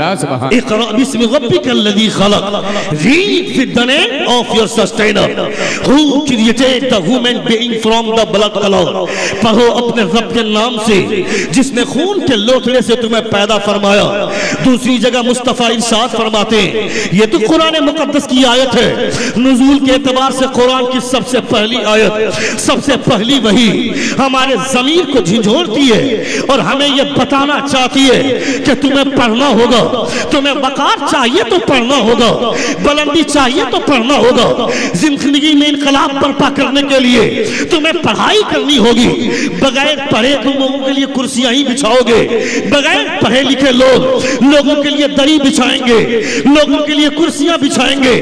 اللہ سبحان اقرأ بسم ربک الذی خلق. Read with the name of your sustainer who created the human being from the blood color. پڑھو اپنے رب کے نام سے جس نے خون کے لوتھڑے سے تمہیں پیدا فرمایا. دوسری جگہ مصطفیٰ ارشاد فرماتے ہیں, یہ تو قرآن مقدس کی آیت ہے, نزول کے اعتبار سے قرآن کی سب سے پہلی آیت, سب سے پہلی وحی ہمارے ضمیر کو جھنجھوڑتی ہے اور ہمیں یہ بتانا چاہتی ہے کہ تمہیں پڑھنا ہوگا, تمہیں وقار چاہیے تو پڑھنا ہوگا, بلندی چاہیے تو پڑھنا ہوگا. زندگی میں انقلاب برپا کرنے کے لیے تمہیں پڑھائی کرنی ہوگی. بغیر پڑھے تم لوگوں کے لیے کرسیاں ہی بچھاؤ گے, بغیر پڑھے لکھے لوگوں کے لیے دری بچھائیں گے, لوگوں کے لیے کرسیاں بچھائیں گے.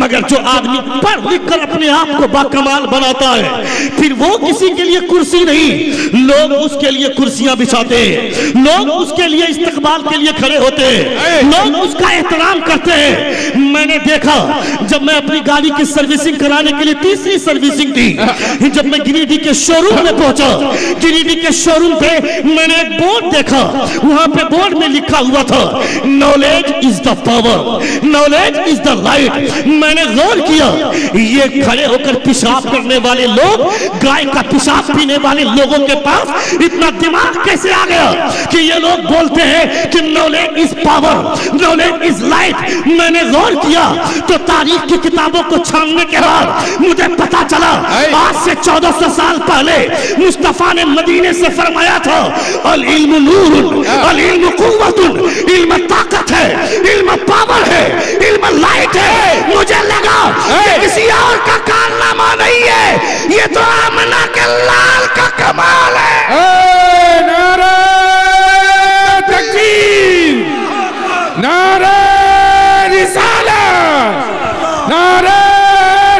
مگر جو آدمی پڑھ لکھ کر اپنے آپ کو باکمال بناتا ہے, پھر وہ کسی کے لیے کرسی نہیں, لوگ اس کے لیے کرسیاں بچھاتے ہیں, لوگ اس کے لیے استقبال کے لیے کھڑے ہوتے ہیں, لوگ اس کا احترام کرتے ہیں. میں نے دیکھا جب میں اپنی گاڑی کی سروسنگ کرانے کے لیے تیسری سروسنگ تھی, جب میں گریڈی کے شو روم میں پہنچا, گریڈی کے شو روم پہ میں نے ایک بورڈ دیکھا, وہاں پہ بورڈ میں لکھا ہوا تھا knowledge is the power, knowledge is the light. میں نے غور کیا, یہ کھڑے ہو کر پیشاب کرنے والے لوگ, گائے کا پیشاب پینے والے لوگوں کے پاس اتنا دماغ کیسے آ گیا کہ یہ لوگ بولتے ہیں کہ knowledge is power, knowledge is light. میں نے غور کیا تو تاریخ کی کتابوں کو چھاننے کے بعد مجھے پتا چلا آج سے 1400 سال پہلے مصطفیٰ نے مدینے سے فرمایا تھا العلم نور, العلم قوت, علم طاقت ہے, علم پاور ہے, علم لائٹ ہے. مجھے لگا کہ کسی اور کا کارنامہ نہیں ہے, یہ تو آمنہ کے لال کا کمال ہے. نعرہ تکبیر, نعرہ رسالت, نعرہ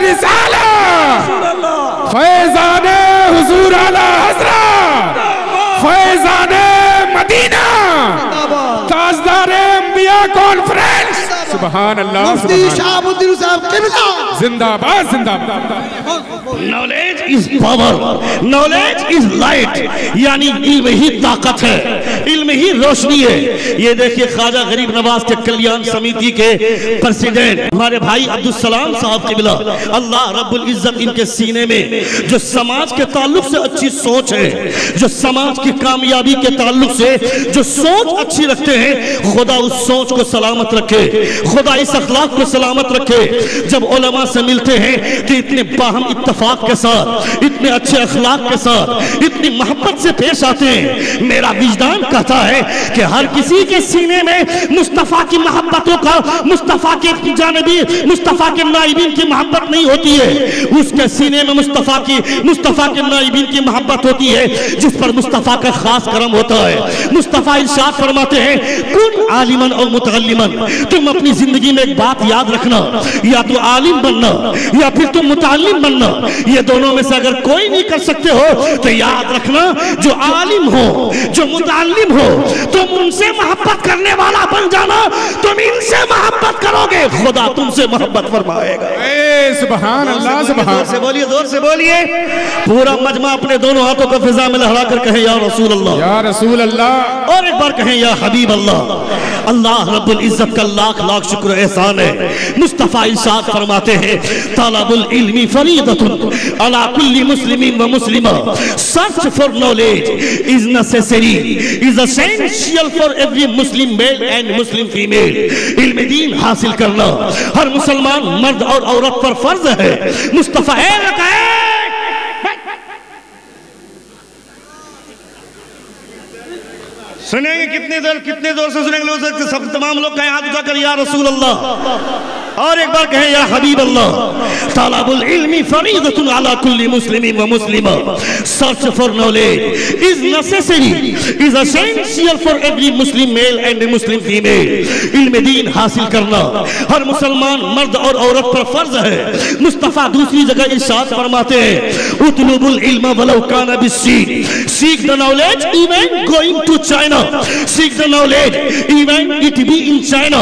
رسالت. فیضان حضور اعلی حضرت, فیضان مدینہ, تاجدار انبیاء کانفرنس. سبحان اللہ, مفتی شہاب الدین صاحب قبلہ زندہ باد, زندہ باد. knowledge is power, knowledge is light. یعنی علم ہی طاقت ہے, علم ہی روشنی ہے. یہ دیکھیں خواجہ غریب نواز کے کلیان سمیتی کے پریزیڈنٹ ہمارے بھائی عبدالسلام صاحب قبلہ, اللہ رب العزت ان کے سینے میں جو سماج کے تعلق سے اچھی سوچ ہے, جو سماج کی کامیابی کے تعلق سے جو سوچ اچھی رکھتے ہیں, خدا اس سوچ کو سلامت رکھے, خدا اس اخلاق کو سلامت رکھے. جب علماء سے ملتے ہیں کہ اتنے باہم اتفاق کے ساتھ, اتنے اچھے اخلاق کے ساتھ, اتنی محبت سے پیش آتے ہیں, میرا وجدان کہتا ہے کہ ہر کسی کے سینے میں مصطفیٰ کی محبتوں کا, مصطفیٰ کے جانبی, مصطفیٰ کے نائبین کی محبت نہیں ہوتی ہے. اس کے سینے میں مصطفیٰ کے نائبین کی محبت ہوتی ہے جس پر مصطفیٰ کا خاص کرم ہوتا ہے. مصطفیٰ ارشاد فرماتے ہیں کن عالمن اور متعلمن. تم اپنی زندگی میں ایک بات یاد رکھنا, یا تو عالم بننا یا پھر تم متعلم بننا. یہ دونوں میں سے اگر کوئی نہیں کر سکتے ہو تو یاد رکھنا جو عالم ہو, جو متعلم ہو, تم ان سے محبت کرنے والا بن جانا, تم ان سے محبت کرو گے, خدا تم سے محبت فرمائے گا. سبحان اللہ, سبحان. زور سے بولیے, زور سے بولیے. پورا مجمع اپنے دونوں ہاتھوں کو فضا میں لہرا کر کہیں یا رسول اللہ, یا رسول اللہ, اور ایک بار کہیں یا حبیب اللہ. اللہ رب العزت کا لاکھ لاکھ شکر احسان ہے. مصطفیٰ ارشاد فرماتے ہیں طلب العلم فریضۃ علی کل مسلم و مسلمہ. Search for knowledge is necessary, is essential for every Muslim male and Muslim female. علم دین حاصل کرنا ہر مسلمان مرد اور عورت پر فرض ہے. مصطفیٰ سنیں گے کتنے دور سے سنیں گے لوگ, سب تمام لوگ کہیں ہاتھ اٹھا کر یا رسول اللہ, اور ایک بار کہیں یا حبیب اللہ. طلب العلم فریضۃ علی کل مسلم و مسلمہ. Search for knowledge is necessary, is essential for every Muslim male and Muslim female. علم دین حاصل کرنا ہر مسلمان مرد اور عورت پر فرض ہے. مصطفیٰ دوسری جگہ ارشاد فرماتے ہیں اطلب العلم ولو کان بالسین. seek the knowledge even going to China, seek the knowledge even it be in China.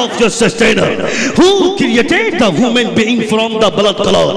of your sustainer who created the human being from the blood clot।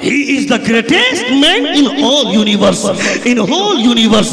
He is the greatest man in all universe, in whole universe।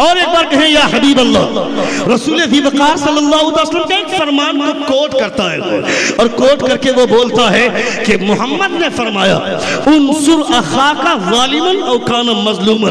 اور ایک بار کہیں یا حبیب اللہ. رسول ذی وقار صلی اللہ علیہ وسلم کے ایک فرمان کو کوٹ کرتا ہے اور کوٹ کر کے وہ بولتا ہے کہ محمد نے فرمایا انصر اخاک ظالما او کان مظلوما.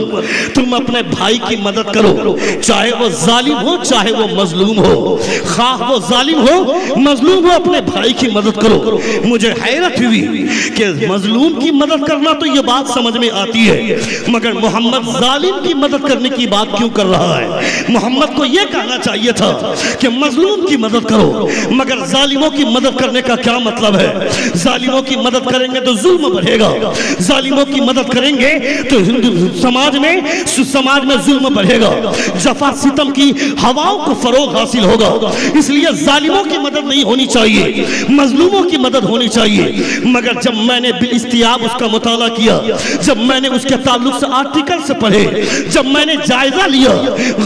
تم اپنے بھائی کی مدد کرو چاہے وہ ظالم ہو چاہے وہ مظلوم ہو. خواہ وہ ظالم ہو مظلوم ہو اپنے بھائی کی مدد کرو. مجھے حیرت ہوئی کہ مظلوم کی مدد کرنا تو یہ بات سمجھ میں آتی ہے مگر محمد ظالم کی مدد کرنے کی بات کیوں کر رہا ہے؟ محمد کو یہ کہنا چاہیے تھا کہ مظلوم کی مدد کرو مگر ظالموں کی مدد کرنے کا کیا مطلب ہے؟ ظالموں کی مدد کریں گے تو ظلم بڑھے گا, ظالموں کی مدد کریں گے تو سماج میں ظلم بڑھے گا, جفا ستم کی ہواؤں کو فروغ حاصل ہوگا. اس لیے ظالموں کی مدد نہیں ہونی چاہیے, مظلوموں کی مدد ہونی چاہیے. مگر جب میں نے بالاستیاب اس کا مطالعہ کیا, جب میں نے اس کے تعلق سے آرٹیکل سے پڑھے, جب میں نے جائزہ لیا,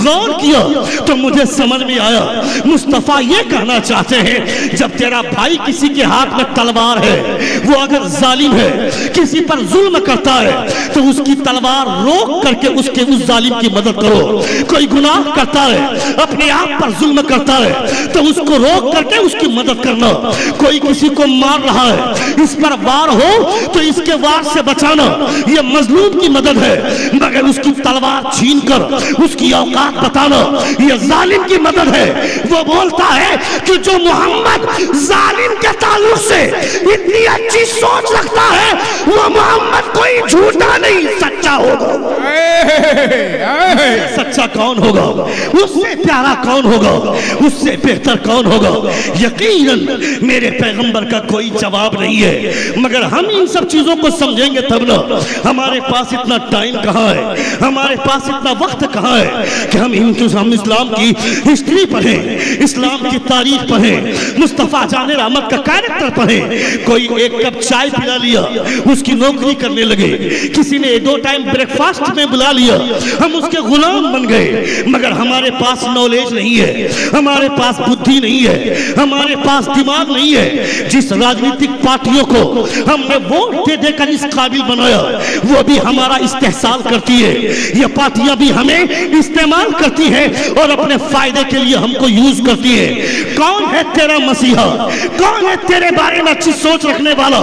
غور کیا تو مجھے سمجھ میں آیا مصطفیٰ یہ کہنا چاہتے ہیں جب تیرا بھائی کسی کے ہاتھ میں تلوار ہے, وہ اگر ظالم ہے کسی پر ظلم کرتا ہے تو اس کی تلوار روک کر کے اس ظالم کی مدد کرو. کوئی گناہ کرتا ہے اپنے آپ پر ظلم کرتا ہے تو اس کو روک کر کے اس کی مدد کرنا. کوئی کسی کو مار رہا ہے اس پر وار ہو تو اس کے وار سے بچانا یہ مظلوم کی مدد ہے, مگر اس کی تلوار چھین کر اس کی اوقات بتانا یہ ظالم کی مدد ہے. وہ بولتا ہے کہ جو محمد ظالم کے تعلق سے اتنی اچھی سوچ رکھتا ہے وہ محمد کوئی جھوٹا نہیں سچا ہوگا. سچا کون ہوگا؟ اس سے پیارا کون ہوگا؟ اس سے بہتر کون ہوگا؟ یقیناً میرے پیغمبر کا کوئی جواب نہیں ہے, مگر ہم ان سب چیزوں کو سمجھیں گے تب نا. ہمارے پاس اتنا ٹائم کہاں ہے, ہمارے پاس اتنا وقت کہاں ہے کہ ہم اسلام کی ہسٹری پڑھیں, اسلام کی تاریخ پڑھیں, مصطفیٰ جان رحمت کا کیریکٹر پڑھیں. کوئی ایک کپ چائے پلا لیا اس کی نوکری کرنے لگے, کسی نے 2 ٹائم بریک فاسٹ میں بلا لیا ہم اس کے غلام بن گئے. مگر ہمارے پاس نالج نہیں ہے, ہمارے پاس بدھی نہیں ہے, ہمارے پاس دماغ نہیں ہے. جس راجنیتک پارٹیوں کو ہم نے ووٹ دے دے کر اس قابل بنایا وہ بھی ہمارا استحصال کرتی ہے, یہ پارٹیاں بھی ہمیں استعمال کرتی ہیں اور اپنے فائدے کے لیے ہم کو یوز کرتی ہے. کون ہے تیرا مسیحا؟ کون ہے تیرے بارے میں اچھی سوچ رکھنے والا؟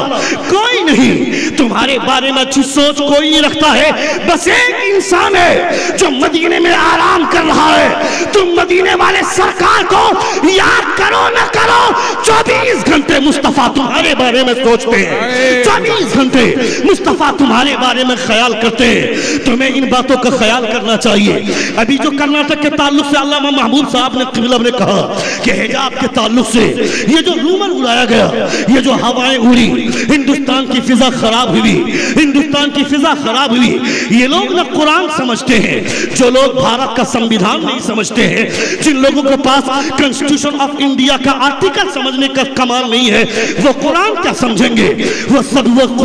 کوئی نہیں. تمہارے بارے میں اچھی سوچ کوئی نہیں رکھتا ہے, بس ایک انسان ہے جو مدینے میں آرام کر رہا ہے. تم مدینے والے سرکار کو یاد کرو نہ کرو 24 گھنٹے مصطفیٰ تمہارے بارے میں سوچتے ہیں, 24 گھنٹے مصطفیٰ تمہارے بارے میں خیال کرتے ہیں. تمہیں ان باتوں کا خیال کرنا چاہیے. ابھی جو کرناٹک کے تعلق سے علامہ محمود صاحب نے قبلہ نے کہا کہ حجاب کے تعلق سے یہ جو رومر اڑایا گیا, یہ جو ہوائیں اڑی, ہندوستان کی فضا خراب ہوئی, ہندوستان کی فضا خراب ہوئی. یہ لوگ نہ قرآن سمجھتے ہیں, جو لوگ بھارت کا سمویدھان نہیں سمجھتے ہیں, جن لوگوں کے پاس کنسٹیٹیوشن آف انڈیا کا آرٹیکل سمجھنے کا کمال نہیں ہے, وہ قرآن کیا سمجھیں گے؟ وہ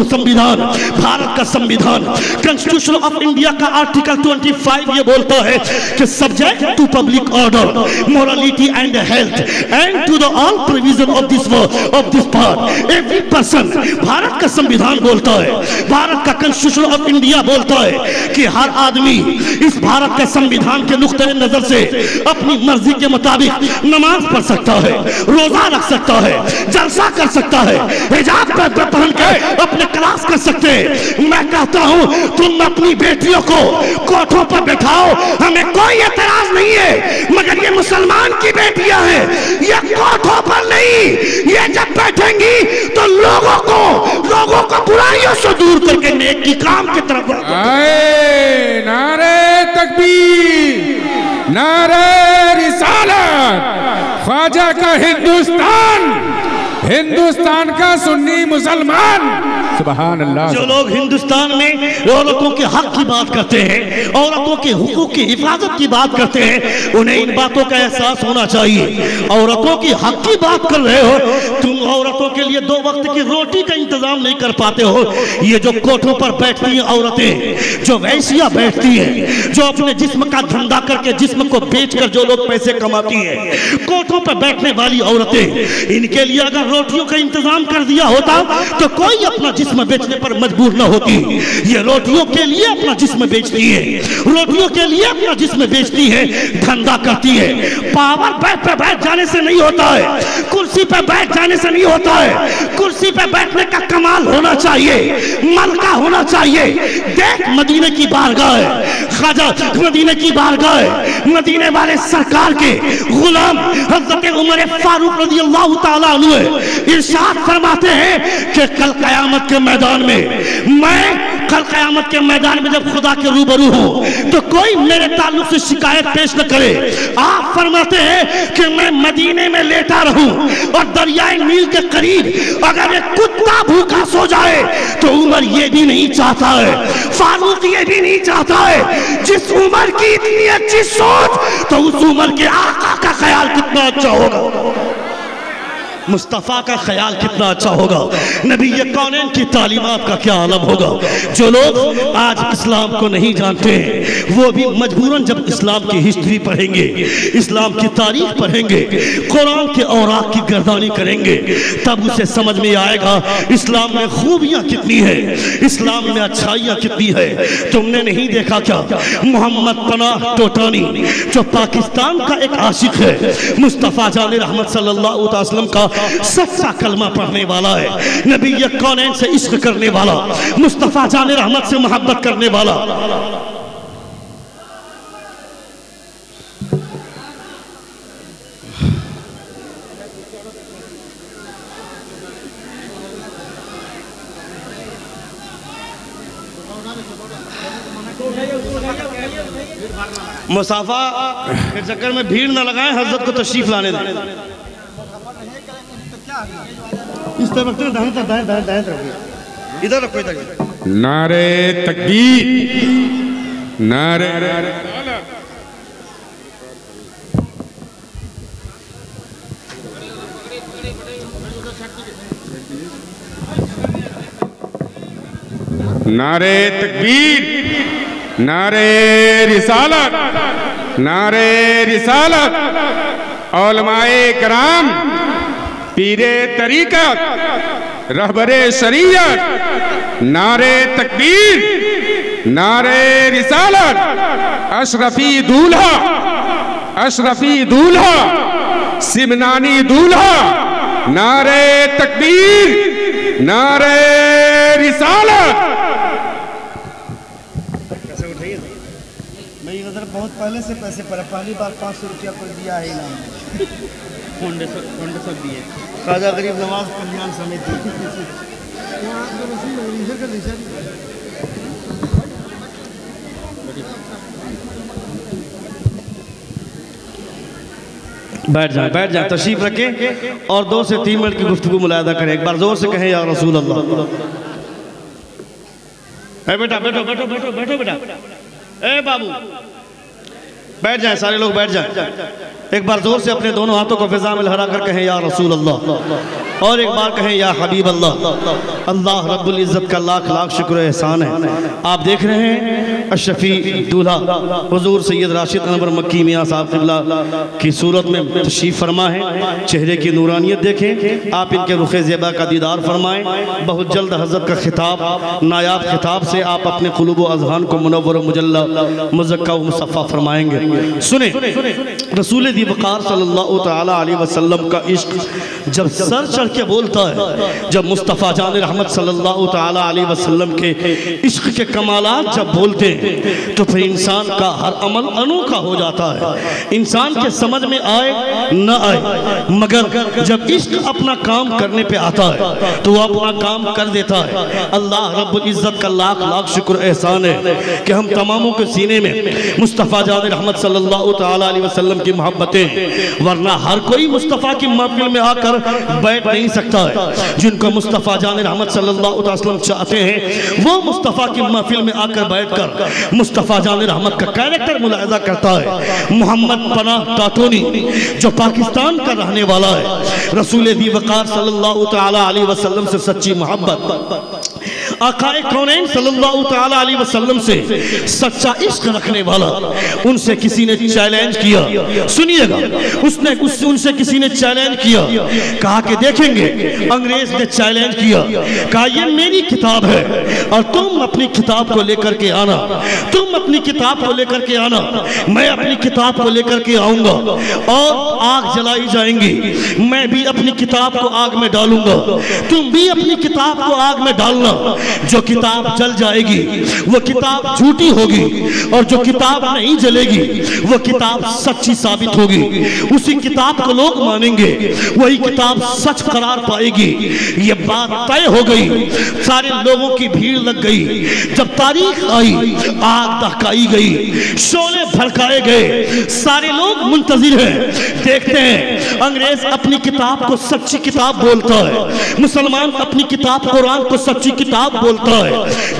سمویدھان, بھارت کا سمویدھان, کنسٹیٹیوشن آف انڈیا کا آرٹیکل 25 یہ بولتا ہے کہ subject to public order, morality and health and to the all provision of this part every person. Bharat کا سمویدھان بولتا ہے, بھارت کا کنسٹیٹیوشن آف انڈیا بولتا ہے کہ ہر آدمی اس بھارت کے سمویدھان کے نقطۂ نظر سے اپنی مرضی کے مطابق نماز پڑھ سکتا ہے, روزہ رکھ سکتا ہے, جلسہ کر سکتا ہے, حجاب پہن کے اپنے کلاس کر سکتے ہیں. میں کہتا ہوں تم اپنی بیٹیوں کو کوٹھوں پر بٹھاؤ, ہمیں کوئی اعتراض نہیں ہے, مگر یہ مسلمان کی بیٹیاں ہیں, یہ کوٹھوں پر نہیں. یہ جب بیٹھیں گی تو لوگوں کو برائیوں سے دور کر کے نیک کی کام کی طرف. نعرہ تکبیر, نعرہ رسالت. خواجہ کا ہندوستان کا سنی مسلمان. سبحان اللہ. جو لوگ ہندوستان میں عورتوں کے حق کی بات کرتے ہیں, عورتوں کے حقوق کی حفاظت کی بات کرتے ہیں, انہیں ان باتوں کا احساس ہونا چاہیے. عورتوں کی حق کی بات کر رہے ہو, تم عورتوں عورتوں کے لیے 2 وقت کی روٹی کا انتظام نہیں کر پاتے ہو، یہ جو کوٹھوں پر بیٹھتی ہیں عورتیں، جو ویسیاں بیٹھتی ہیں، جو اپنے جسم کا دھندا کر کے جسم کو بیچ کر جو لوگ پیسے کماتی ہیں، کوٹھوں پر بیٹھنے والی عورتیں، ان کے لیے اگر روٹیوں کا انتظام کر دیا ہوتا تو کوئی اپنا جسم بیچنے پر مجبور نہ ہوتی۔ یہ روٹیوں کے لیے اپنا جسم بیچتی ہے، روٹیوں کے لیے اپنا جسم بیچتی ہے، دھندا کرتی ہے۔ پاور پہ بیٹھ جانے سے نہیں ہوتا ہے، کرسی پہ بیٹھ جانے سے نہیں ہوتا ہے، کرسی پہ بیٹھنے کا کمال ہونا چاہیے، ملکہ ہونا چاہیے۔ دیکھ مدینے کی بارگاہ ہے، خواجہ مدینے کی بارگاہ ہے، مدینے والے سرکار کے غلام حضرت عمر فاروق رضی اللہ تعالیٰ عنہ ارشاد فرماتے ہیں کہ کل قیامت کے میدان میں کل قیامت کے میدان میں جب خدا کے روبرو ہوں تو کوئی میرے تعلق سے شکایت پیش نہ کرے۔ آپ فرماتے ہیں کہ میں مدینے میں لیٹا رہوں اور دریائے نیل کے قریب اگر ایک کتا بھوکا سو جائے تو عمر یہ بھی نہیں چاہتا ہے، فاروق یہ بھی نہیں چاہتا ہے۔ جس عمر کی اتنی اچھی سوچ تو اس عمر کے آقا کا خیال کتنا اچھا ہوگا، مصطفیٰ کا خیال کتنا اچھا ہوگا، نبی کونین کی تعلیمات کا کیا عالم ہوگا۔ جو لوگ آج اسلام کو نہیں جانتے ہیں وہ بھی مجبوراً جب اسلام کی ہسٹری پڑھیں گے، اسلام کی تاریخ پڑھیں گے، قرآن کے اوراق کی گردانی کریں گے، تب اسے سمجھ میں آئے گا اسلام میں خوبیاں کتنی ہیں، اسلام میں اچھائیاں کتنی ہیں۔ تم نے نہیں دیکھا کیا محمد پناہ ٹوٹانی جو پاکستان کا ایک عاشق ہے، مصطفیٰ جان رحمت صلی اللہ علیہ وسلم کا سچا کلمہ پڑھنے والا ہے، نبی کونین سے عشق کرنے والا، مصطفیٰ جان رحمت سے محبت کرنے والا۔ مسافہ کے چکر میں بھیڑ نہ لگائیں، حضرت کو تشریف لانے دیں۔ اس طرف رکھتے ہیں، دائیں طرف ادھر رکھو ادھر۔ نعرہ تکبیر، نعرہ نعرہ تکبیر، نعرہ رسالت، نعرہ رسالت، علماء کرام، پیر طریقت، رہبر شریعت، نعرہ تکبیر، نعرہ رسالت، اشرفی دولہا، اشرفی دولہا، سمنانی دولہا، نعرہ تکبیر، نعرہ رسالت۔ میں ادھر بہت پہلے سے پیسے پر پہلی بار 500 روپیہ پر دیا ہے انعام، فونڈے سب دیے، خواجہ غریب نواز کلیان سمیتی۔ بیٹھ جائیں تشریف رکھیں اور 2 سے 3 منٹ کی گفتگو ملاحظہ کریں۔ ایک بار زور سے کہیں یا رسول اللہ۔ اے بیٹا بیٹھو بیٹھو بیٹھو بیٹھو بیٹا، اے بابو بیٹھ جائیں، سارے لوگ بیٹھ جائیں۔ ایک بار زور سے اپنے دونوں ہاتھوں کو فضا میں لہرا کر کہیں یا رسول اللہ، اور ایک بار کہیں یا حبیب اللہ۔ اللہ رب العزت کا لاکھ لاکھ شکر و احسان ہے۔ آپ دیکھ رہے ہیں الشفیع دولہا حضور سید راشد انور مکی میاں صاحب قبلہ کی صورت میں تشریف فرما ہے۔ چہرے کی نورانیت دیکھیں، آپ ان کے رخ زیبا کا دیدار فرمائیں۔ بہت جلد حضرت کا خطاب، نایاب خطاب سے آپ اپنے قلوب و اذہان کو منور و مجلہ مزکہ و مصفہ فرمائیں گے۔ سنیں، رسول دی وقار صلی اللہ تعالیٰ علیہ وسلم کا عشق جب سر چڑھ کے بولتا ہے، جب مصطفیٰ جان رحمت صلی اللہ تعالیٰ علیہ وسلم کے عشق کے کمالات جب بولتے ہیں تو پھر انسان کا ہر عمل انوکھا ہو جاتا ہے، انسان کے سمجھ میں آئے نہ آئے، مگر جب عشق اپنا کام کرنے پہ آتا ہے تو وہ اپنا کام کر دیتا ہے۔ اللہ رب العزت کا لاکھ لاکھ شکر احسان ہے کہ ہم تماموں کے سینے میں مصطفیٰ جان رحمت صلی اللہ تعالیٰ علیہ وسلم کی محبتیں، ورنہ ہر کوئی مصطفیٰ کی محفل میں آ کر بیٹھ نہیں سکتا ہے. جن کو مصطفیٰ جان رحمت صلی اللہ علیہ وسلم چاہتے ہیں وہ مصطفیٰ کی محفل میں آ کر بیٹھ کر مصطفیٰ جان رحمت کا کیریکٹر ملاحظہ کرتا ہے. محمد پناہ ٹاٹونی جو پاکستان کا رہنے والا ہے، رسول دی وقار صلی اللہ تعالی علیہ وسلم سے سچی محبت، آقائے کونین صلی اللہ تعالی علیہ وسلم سے سچا عشق رکھنے والا، ان سے کسی نے چیلنج کیا. سنیے گا، ان سے کسی نے چیلنج کیا، کہا کہ دیکھیں گے. انگریز نے چیلنج کیا، کہا یہ میری کتاب ہے اور تم اپنی کتاب کو لے کر کے آنا، تم اپنی کتاب کو لے کر کے آنا، میں اپنی کتاب کو لے کر کے آؤں گا اور آگ جلائی جائیں گی. میں بھی اپنی کتاب کو آگ میں ڈالوں گا، تم بھی اپنی کتاب کو آگ میں ڈالنا. جو کتاب جل جائے گی وہ کتاب جھوٹی ہوگی، اور جو کتاب نہیں جلے گی وہ کتاب سچی ثابت ہوگی. اسی کتاب کو لوگ مانیں گے، وہی کتاب سچ قرار پائے گی. یہ بات طے ہو گئی، سارے لوگوں کی بھیڑ لگ گئی. جب تاریخ آئی، آگ دہکائی گئی، شعلے بھڑکائے گئے، سارے لوگ منتظر ہیں، دیکھتے ہیں. انگریز اپنی کتاب کو سچی کتاب بولتا ہے، مسلمان اپنی کتاب قرآن کو سچی کتاب بولتا ہے.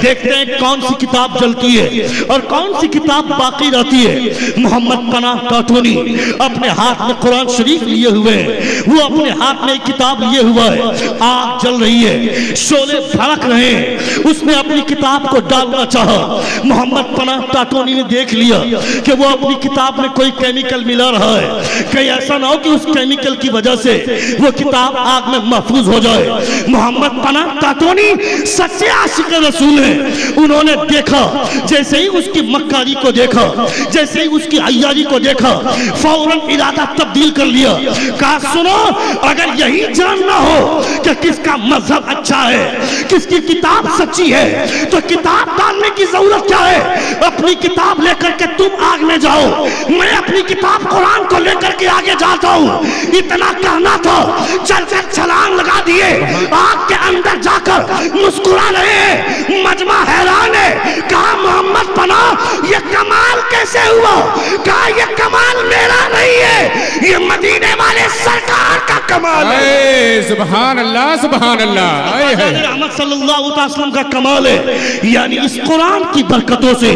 دیکھتے ہیں کون سی کتاب جلتی ہے اور کون سی کتاب باقی رہتی ہے. محمد پناہ ٹاٹونی اپنے ہاتھ میں قرآن شریف لیے ہوئے ہیں، وہ اپنے ہاتھ میں ایک کتاب لیے ہوا ہے. آگ جل رہی ہے، شعلے بھڑک رہے ہیں، اس نے اپنی کتاب کو ڈالنا چاہا. محمد پناہ ٹاٹونی نے دیکھ لیا کہ وہ اپنی کتاب میں کوئی کیمیکل ملا رہا ہے، کہیں ایسا نہ ہو کہ اس کیمیکل کی وجہ سے وہ کتاب آگ میں محفوظ ہو جائے. محمد پناہ ٹاٹونی سچے عاشق رسول ہیں. انہوں نے دیکھا، جیسے ہی اس کی مکاری کو دیکھا، جیسے ہی اس کی عیاری کو دیکھا، فوراً ارادہ تبدیل کر لیا. کہا سنو، اگر یہی جاننا ہو کہ کس کا مذہب اچھا ہے، کس کی کتاب سچی ہے، تو کتاب ڈالنے کی ضرورت کیا ہے؟ اپنی کتاب لے کر کے تم آگ میں جاؤ، میں اپنی کتاب قرآن کو لے کر کے آگے جاتا ہوں. اتنا کہنا تھا، چل کر چھلانگ لگا دیے، آگ کے اندر جا کر مسکرا رہے ہیں. مجمع حیران ہے. کہا محمد پناہ یہ کمال کیسے ہوا؟ کہا یہ کمال میرا نہیں ہے، یہ مدینے والے سرکار کا کمال ہے. سبحان اللہ، سبحان اللہ. رحمت صلی اللہ علیہ وسلم کا کمال ہے. یعنی اس قرآن کی برکتوں سے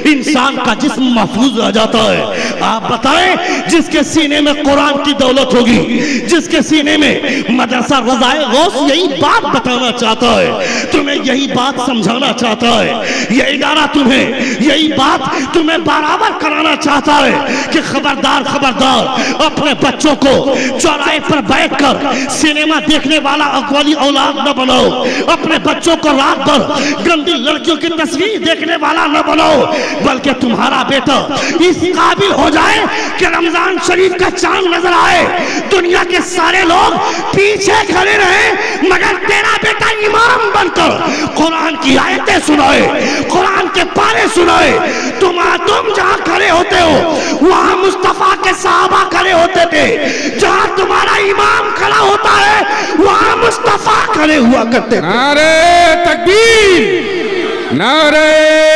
انسان کا جسم محفوظ رہ جاتا ہے. آپ بتائیں، جس کے سینے میں قرآن کی دولت ہوگی، جس کے سینے میں مدرسہ رضائے غوث یہی بات بتانا چاہتا ہے، تمہیں یہی بات سمجھانا چاہتا ہے، یہ ادارہ تمہیں یہی بات تمہیں برابر کرانا چاہتا ہے کہ خبردار خبردار اپنے بچوں کو چوراہے پر بیٹھ کر سینما دیکھنے والا اقوالی اولاد نہ بناؤ. اپنے بچوں کو رات بھر گندی لڑکیوں کی تصویر دیکھنے والا نہ بناؤ، بلکہ تمہارا بیٹا اس قابل ہو جائے کہ رمضان شریف کا چاند نظر آئے، دنیا کے سارے لوگ پیچھے کھڑے رہیں، مگر تیرا بیٹا امام بن کر قرآن کی آیتیں سنائے، قرآن کے پارے سنائے. تم جہاں کھڑے ہوتے ہو وہاں مصطفیٰ کے صحابہ کھڑے ہوتے تھے، جہاں تمہارا امام کھڑا ہوتا ہے وہاں مصطفیٰ کھڑے ہوا کرتے تھے. نعرہ تکبیر، نعرہ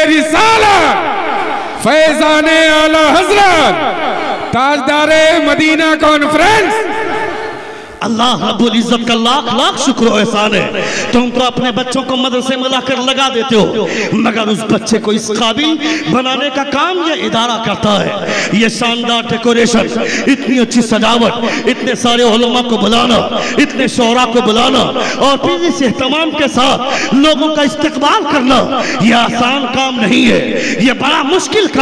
رسالت، فیضان اعلی حضرت، تاجدار مدینہ کانفرنس. اللہ رب العزت کا لاکھ لاکھ شکر و احسان ہے. تم تو اپنے بچوں کو مدرسے میں لا کر لگا دیتے ہو، مگر اس بچے کو اس قابل بنانے کا کام یہ ادارہ کرتا ہے. یہ شاندار ڈیکوریشن، اتنی اچھی سجاوٹ، اتنے سارے علماء کو بلانا، اتنے شعراء کو بلانا، اور پھر اس اہتمام کے ساتھ لوگوں کا استقبال کرنا، یہ آسان کام نہیں ہے، یہ بڑا مشکل کام